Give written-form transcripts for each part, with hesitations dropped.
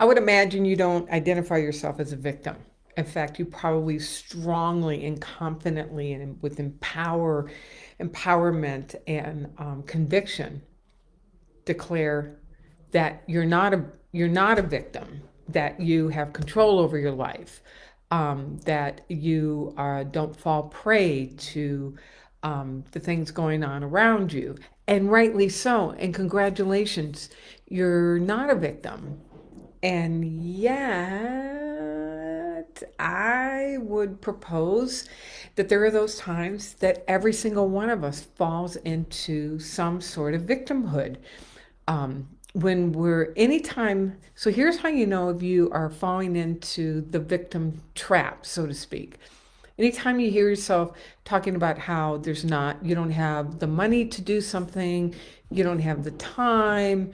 I would imagine you don't identify yourself as a victim. In fact, you probably strongly and confidently and with empowerment and conviction declare that you're not a victim, that you have control over your life, that you don't fall prey to the things going on around you, and rightly so. And congratulations, you're not a victim. And yet, I would propose that there are those times that every single one of us falls into some sort of victimhood. When we're anytime, so here's how you know if you are falling into the victim trap, so to speak. Anytime you hear yourself talking about how you don't have the money to do something, you don't have the time,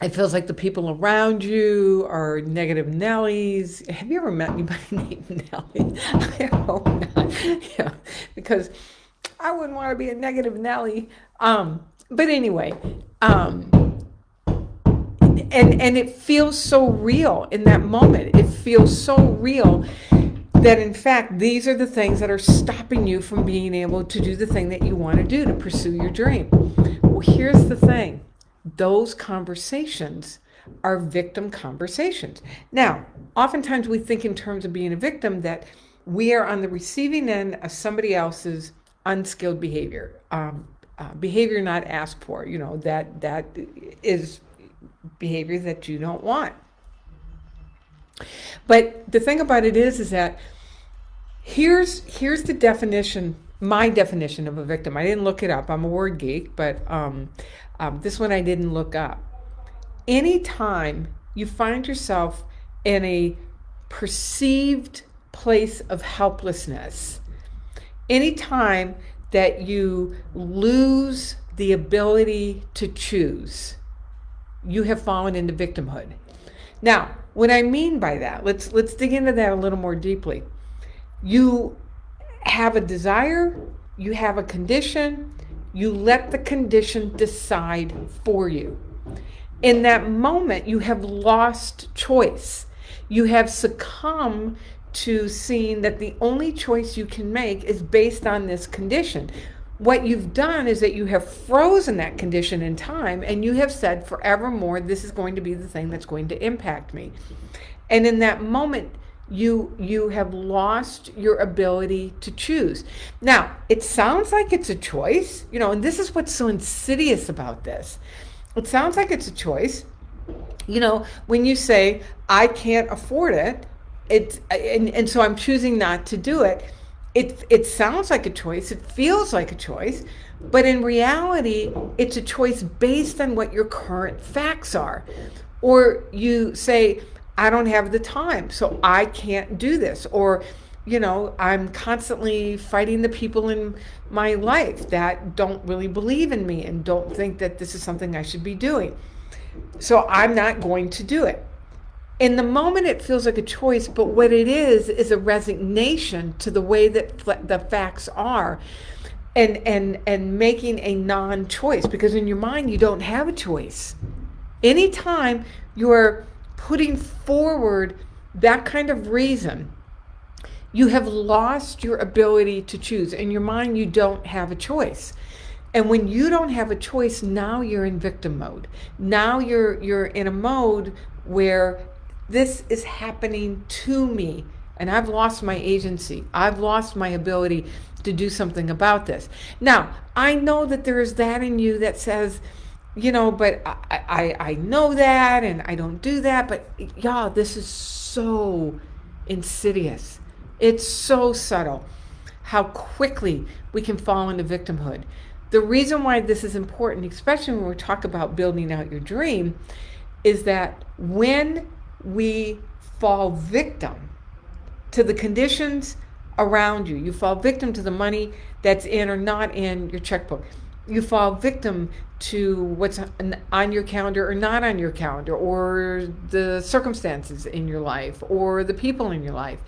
it feels like the people around you are negative Nellies. Have you ever met anybody named Nellie? I hope not. Yeah, because I wouldn't want to be a negative Nellie. But anyway, and it feels so real in that moment. It feels so real that in fact these are the things that are stopping you from being able to do the thing that you want to do to pursue your dream. Well, here's the thing. Those conversations are victim conversations. Now, oftentimes we think in terms of being a victim that we are on the receiving end of somebody else's unskilled behavior, behavior not asked for. That is behavior that you don't want. But the thing about it is that here's the definition, my definition of a victim. I didn't look it up. I'm a word geek, but this one I didn't look up. Anytime you find yourself in a perceived place of helplessness, anytime that you lose the ability to choose, you have fallen into victimhood. Now, what I mean by that, let's dig into that a little more deeply. You have a desire, you have a condition, you let the condition decide for you. In that moment, you have lost choice. You have succumbed to seeing that the only choice you can make is based on this condition. What you've done is that you have frozen that condition in time, and you have said forevermore, this is going to be the thing that's going to impact me. And in that moment, you have lost your ability to choose. Now, it sounds like it's a choice, and this is what's so insidious about this. It sounds like it's a choice. When you say, I can't afford it, and so I'm choosing not to do it. It sounds like a choice, it feels like a choice, but in reality, it's a choice based on what your current facts are. Or you say, I don't have the time, so I can't do this. Or, I'm constantly fighting the people in my life that don't really believe in me and don't think that this is something I should be doing. So I'm not going to do it. In the moment, it feels like a choice, but what it is a resignation to the way that the facts are, and making a non-choice, because in your mind, you don't have a choice. Anytime you're putting forward that kind of reason, you have lost your ability to choose. In your mind, you don't have a choice. And when you don't have a choice, now you're in victim mode. Now you're in a mode where this is happening to me, and I've lost my agency. I've lost my ability to do something about this. Now, I know that there is that in you that says, but I know that, and I don't do that. But y'all, this is so insidious. It's so subtle how quickly we can fall into victimhood. The reason why this is important, especially when we talk about building out your dream, is that when we fall victim to the conditions around you, you fall victim to the money that's in or not in your checkbook, you fall victim to what's on your calendar or not on your calendar, or the circumstances in your life, or the people in your life.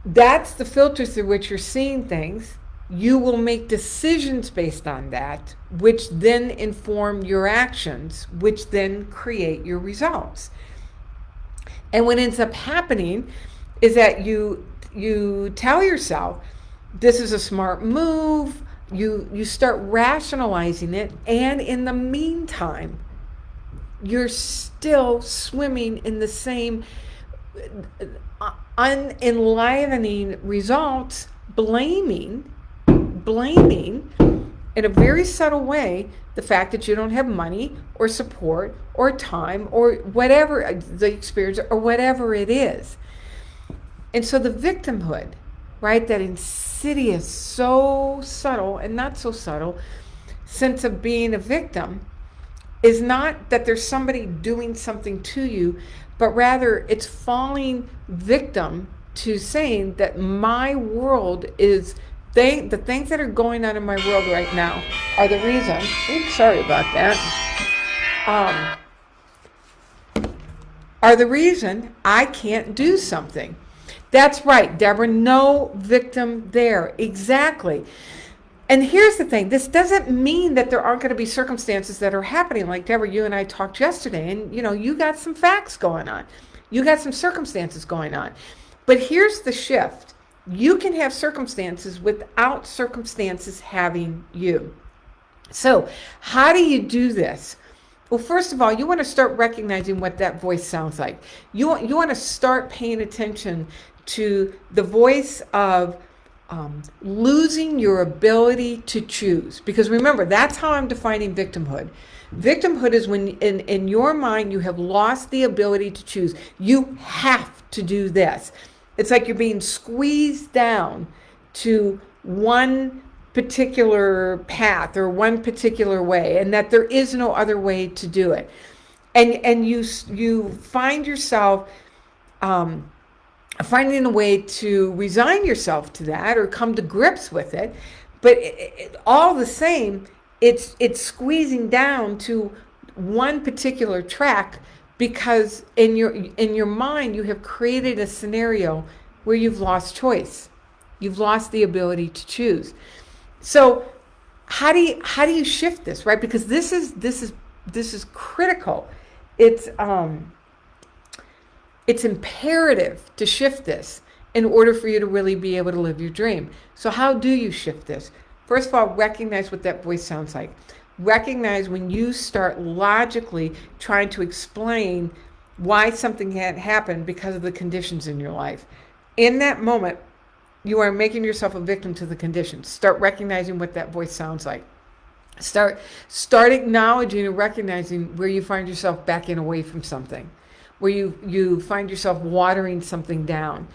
That's the filter through which you're seeing things. you will make decisions based on that, which then inform your actions, which then create your results. And what ends up happening is that you tell yourself, this is a smart move. You start rationalizing it, and in the meantime, you're still swimming in the same unenlivening results, blaming in a very subtle way the fact that you don't have money or support or time or whatever the experience or whatever it is. And so the victimhood, right, that insidious, so subtle and not so subtle sense of being a victim, is not that there's somebody doing something to you, but rather it's falling victim to saying that my world is, the things that are going on in my world right now are the reason, sorry about that, are the reason I can't do something. That's right, Deborah, no victim there, exactly. And here's the thing, this doesn't mean that there aren't going to be circumstances that are happening. Like Deborah, you and I talked yesterday, and you got some facts going on. You got some circumstances going on. But here's the shift. You can have circumstances without circumstances having you. So how do you do this? Well, first of all, you want to start recognizing what that voice sounds like. You want to start paying attention to the voice of losing your ability to choose. Because remember, that's how I'm defining victimhood. Victimhood is when in your mind you have lost the ability to choose. You have to do this. It's like you're being squeezed down to one particular path or one particular way, and that there is no other way to do it. And you find yourself finding a way to resign yourself to that or come to grips with it, but all the same, it's squeezing down to one particular track, because in your mind you have created a scenario where you've lost choice. You've lost the ability to choose. So how do you shift this, right? Because this is critical. It's imperative to shift this in order for you to really be able to live your dream. So how do you shift this? First of all, recognize what that voice sounds like. Recognize when you start logically trying to explain why something can't happen because of the conditions in your life. In that moment, you are making yourself a victim to the conditions. Start recognizing what that voice sounds like. Start acknowledging and recognizing where you find yourself backing away from something, where you find yourself watering something down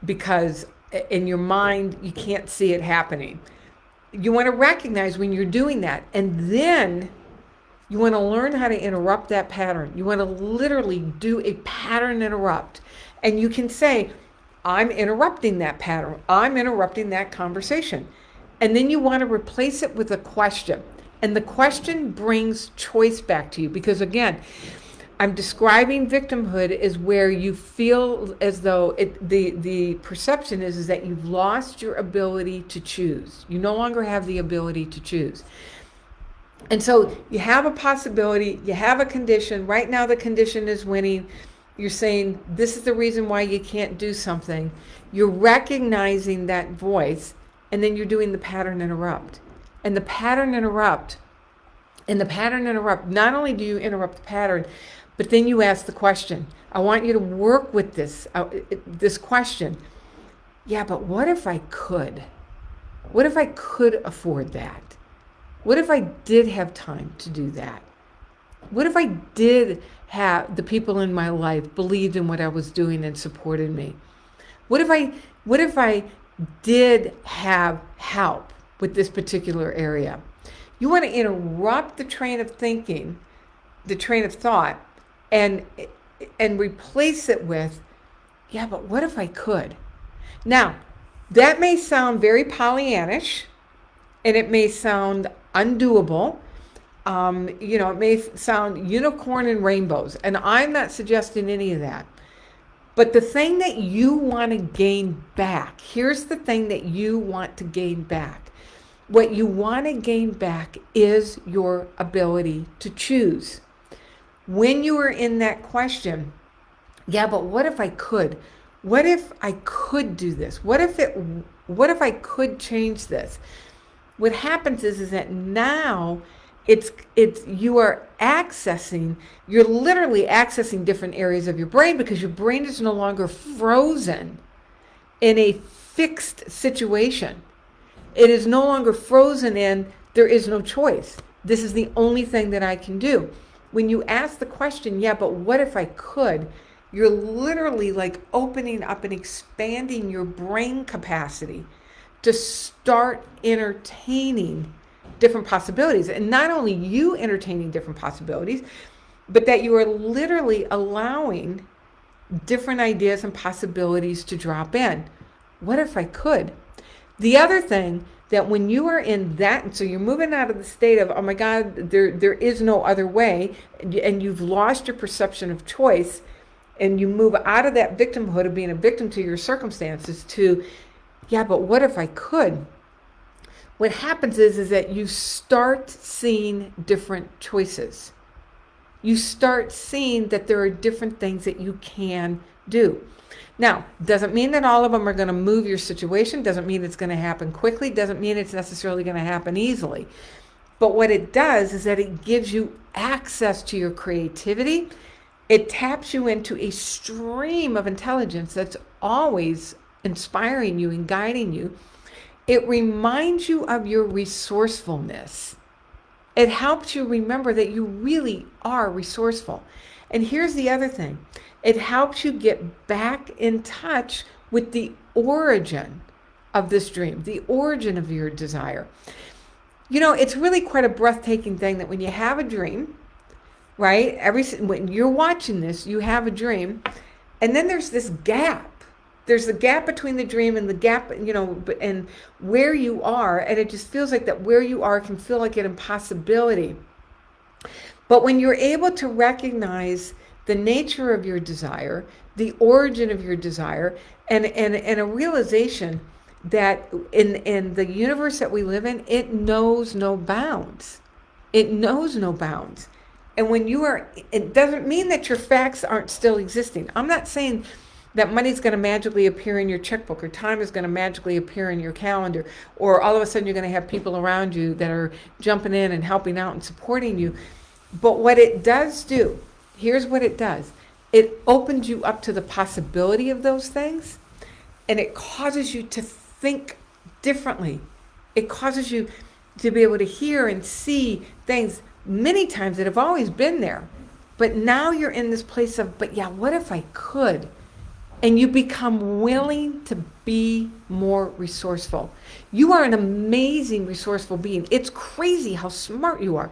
because in your mind you can't see it happening. You want to recognize when you're doing that, and then you want to learn how to interrupt that pattern. You want to literally do a pattern interrupt, and you can say, I'm interrupting that pattern. I'm interrupting that conversation. And then you want to replace it with a question. And the question brings choice back to you, because again, I'm describing victimhood is where you feel as though the perception is that you've lost your ability to choose. You no longer have the ability to choose. And so you have a possibility, you have a condition. Right now the condition is winning. You're saying this is the reason why you can't do something. You're recognizing that voice, and then you're doing the pattern interrupt. And the pattern interrupt, not only do you interrupt the pattern, but then you ask the question. I want you to work with this question. Yeah, but what if I could? What if I could afford that? What if I did have time to do that? What if I did have the people in my life believed in what I was doing and supported me? What if I did have help with this particular area? You want to interrupt the train of thinking, the train of thought, and replace it with, yeah, but what if I could? Now, that may sound very Pollyannish, and it may sound undoable. It may sound unicorn and rainbows, and I'm not suggesting any of that. But the thing that you want to gain back, here's the thing that you want to gain back. What you want to gain back is your ability to choose. When you are in that question, yeah, but what if I could? What if I could do this? What if I could change this? What happens is that now it's you are accessing, you're literally accessing different areas of your brain, because your brain is no longer frozen in a fixed situation. It is no longer frozen in, there is no choice. This is the only thing that I can do. When you ask the question, yeah, but what if I could? You're literally like opening up and expanding your brain capacity to start entertaining different possibilities. And not only you entertaining different possibilities, but that you are literally allowing different ideas and possibilities to drop in. What if I could? The other thing, that when you are in that, and so you're moving out of the state of, oh my God, there is no other way, and you've lost your perception of choice, and you move out of that victimhood of being a victim to your circumstances to, yeah, but what if I could? What happens is that you start seeing different choices. You start seeing that there are different things that you can do. Now, doesn't mean that all of them are going to move your situation, doesn't mean it's going to happen quickly, doesn't mean it's necessarily going to happen easily. But what it does is that it gives you access to your creativity. It taps you into a stream of intelligence that's always inspiring you and guiding you. It reminds you of your resourcefulness. It helps you remember that you really are resourceful. And here's the other thing. It helps you get back in touch with the origin of this dream, the origin of your desire. You know, it's really quite a breathtaking thing that when you have a dream, right? When you're watching this, you have a dream, and then there's this gap. There's the gap between the dream and the gap, and where you are, and it just feels like that where you are can feel like an impossibility. But when you're able to recognize the nature of your desire, the origin of your desire, and a realization that in the universe that we live in, it knows no bounds. It knows no bounds. And when you are, it doesn't mean that your facts aren't still existing. I'm not saying that money's going to magically appear in your checkbook, or time is going to magically appear in your calendar, or all of a sudden you're going to have people around you that are jumping in and helping out and supporting you. But what it does do, here's what it does. It opens you up to the possibility of those things, and it causes you to think differently. It causes you to be able to hear and see things many times that have always been there. But now you're in this place of, but yeah, what if I could? And you become willing to be more resourceful. You are an amazing, resourceful being. It's crazy how smart you are.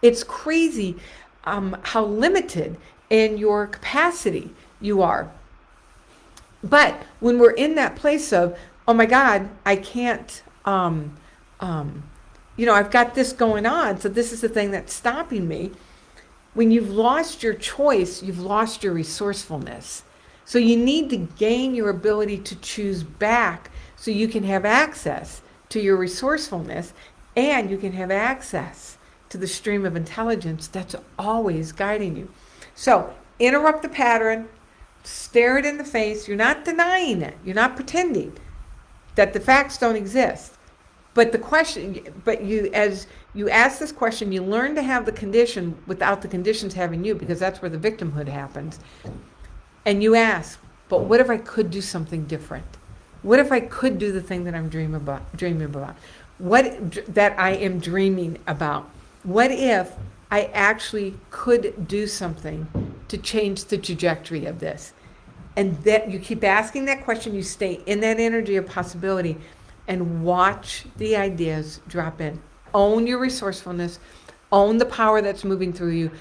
It's crazy how limited in your capacity you are. But when we're in that place of, oh my God, I can't, I've got this going on, so this is the thing that's stopping me. When you've lost your choice, you've lost your resourcefulness. So you need to gain your ability to choose back so you can have access to your resourcefulness, and you can have access to the stream of intelligence that's always guiding you. So interrupt the pattern, stare it in the face. You're not denying it. You're not pretending that the facts don't exist. But as you ask this question, you learn to have the condition without the conditions having you, because that's where the victimhood happens. And you ask, but what if I could do something different? What if I could do the thing that I'm dreaming about? That I am dreaming about? What if I actually could do something to change the trajectory of this? And that you keep asking that question, you stay in that energy of possibility, and watch the ideas drop in. Own your resourcefulness, own the power that's moving through you,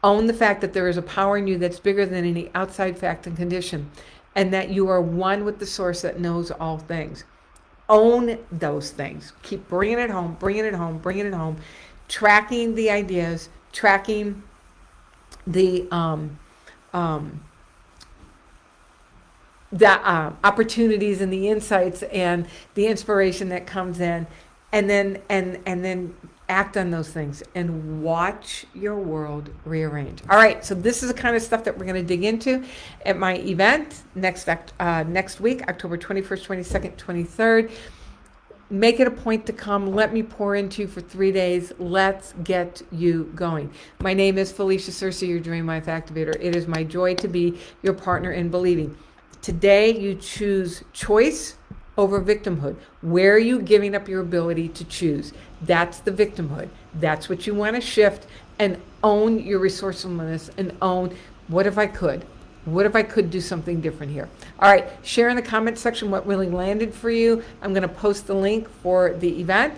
own the fact that there is a power in you that's bigger than any outside fact and condition, and that you are one with the source that knows all things. Own those things. Keep bringing it home, bringing it home, bringing it home, tracking the ideas, tracking the opportunities and the insights and the inspiration that comes in, and then act on those things and watch your world rearrange. All right, so this is the kind of stuff that we're going to dig into at my event next week, October 21st, 22nd, 23rd. Make it a point to come. Let me pour into you for 3 days. Let's get you going. My name is Felicia Searcy, your Dream Life Activator. It is my joy to be your partner in believing. Today, you choose choice over victimhood. Where are you giving up your ability to choose? That's the victimhood. That's what you want to shift and own your resourcefulness and own, what if I could? What if I could do something different here? All right, share in the comment section what really landed for you. I'm going to post the link for the event.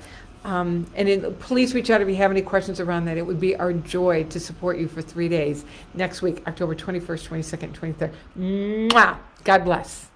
Please reach out if you have any questions around that. It would be our joy to support you for 3 days next week, October 21st, 22nd, 23rd. Mwah! God bless.